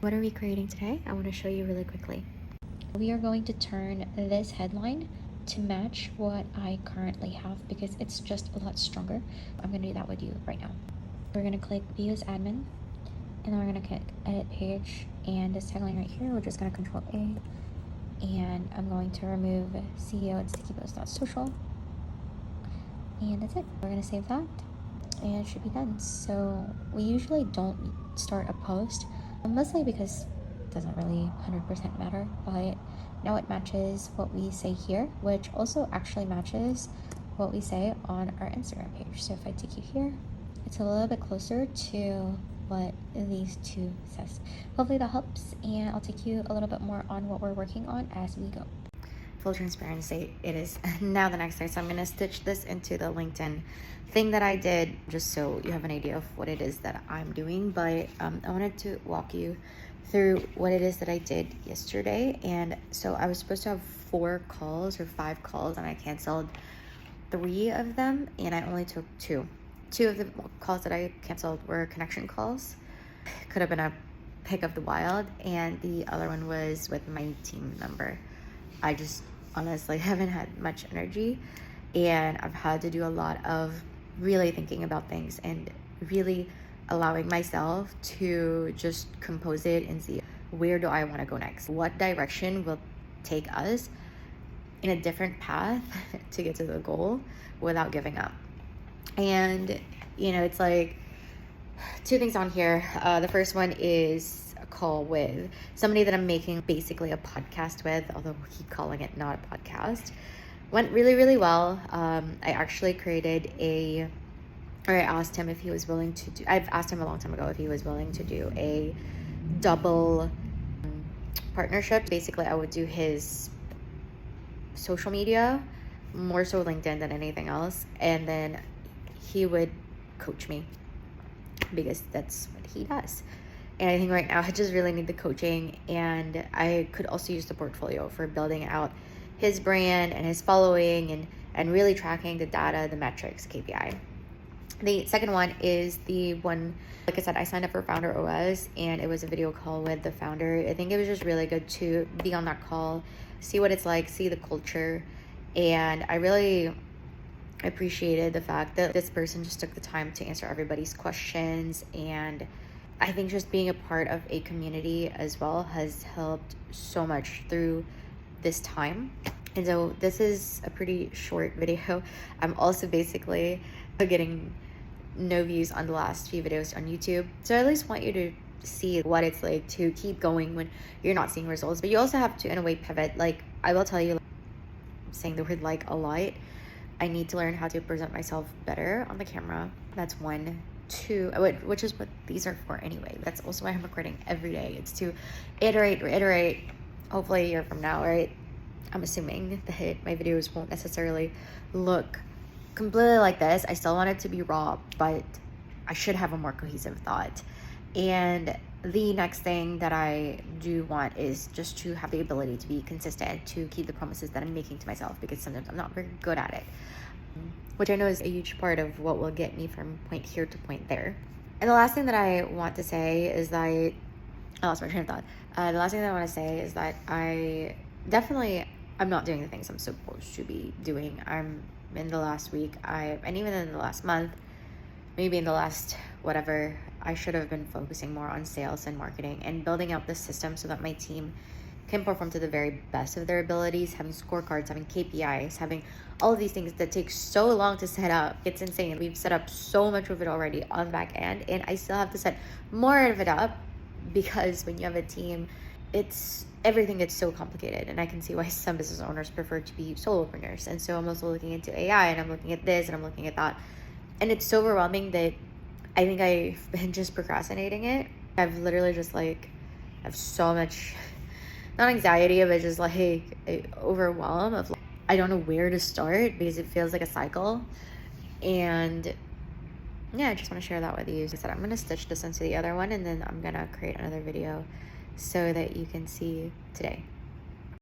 What are we creating today? I want to show you really quickly. We are going to turn this headline to match what I currently have because it's just a lot stronger. I'm going to do that with you right now. We're going to click view as admin, and then we're going to click edit page, and this tagline right here, we're just going to control A, and I'm going to remove CEO and sticky post.social, and that's it. We're going to save that, and it should be done. So we usually don't start a post, mostly because it doesn't really 100% matter, but now it matches what we say here, which also actually matches what we say on our Instagram page. So if I take you here, it's a little bit closer to what these two says. Hopefully that helps, and I'll take you a little bit more on what we're working on as we go. Full transparency, it is now the next day, so I'm going to stitch this into the LinkedIn thing that I did just so you have an idea of what it is that I'm doing. But I wanted to walk you through what it is that I did yesterday. And so I was supposed to have 4 calls or 5 calls, and I canceled 3 of them, and I only took 2. 2 of the calls that I canceled were connection calls. Could have been a pick of the wild, and the other one was with my team member. I just honestly haven't had much energy, and I've had to do a lot of really thinking about things and really allowing myself to just compose it and see where do I want to go next, what direction will take us in a different path to get to the goal without giving up. And it's like 2 things on here. The first one is a call with somebody that I'm making basically a podcast with, although we keep calling it not a podcast. Went really, really well. I actually I asked him if he was willing to do, I've asked him a long time ago if he was willing to do a double partnership. Basically, I would do his social media, more so LinkedIn than anything else, and then he would coach me because that's what he does. And I think right now I just really need the coaching, and I could also use the portfolio for building out his brand and his following and really tracking the data, the metrics, KPI. The second one is the one, like I said, I signed up for Founder OS, and it was a video call with the founder. I think it was just really good to be on that call, see what it's like, see the culture. And I really appreciated the fact that this person just took the time to answer everybody's questions. And I think just being a part of a community as well has helped so much through this time. And so this is a pretty short video. I'm also basically getting no views on the last few videos on YouTube. So I at least want you to see what it's like to keep going when you're not seeing results. But you also have to, in a way, pivot. Like, I will tell you, saying the word like a lot, I need to learn how to present myself better on the camera. That's 1. 2, which is what these are for anyway. That's also why I'm recording every day. It's to reiterate, hopefully a year from now, right? I'm assuming that my videos won't necessarily look completely like this. I still want it to be raw, but I should have a more cohesive thought. And the next thing that I do want is just to have the ability to be consistent, to keep the promises that I'm making to myself, because sometimes I'm not very good at it, which I know is a huge part of what will get me from point here to point there. And the last thing that I want to say is that I lost my train of thought. The last thing that I want to say is that I'm not doing the things I'm supposed to be doing. I'm in the last week, and even in the last month, maybe in the last whatever, I should have been focusing more on sales and marketing and building out the system so that my team can perform to the very best of their abilities, having scorecards, having KPIs, having all of these things that take so long to set up. It's insane. We've set up so much of it already on the back end, and I still have to set more of it up because when you have a team, everything gets so complicated, and I can see why some business owners prefer to be solopreneurs. And so I'm also looking into AI, and I'm looking at this, and I'm looking at that, and it's so overwhelming that I think I've been just procrastinating it. I've literally just have so much, not anxiety, but just overwhelm of I don't know where to start because it feels like a cycle. And yeah, I just want to share that with you. As I said, I'm going to stitch this into the other one, and then I'm going to create another video so that you can see today.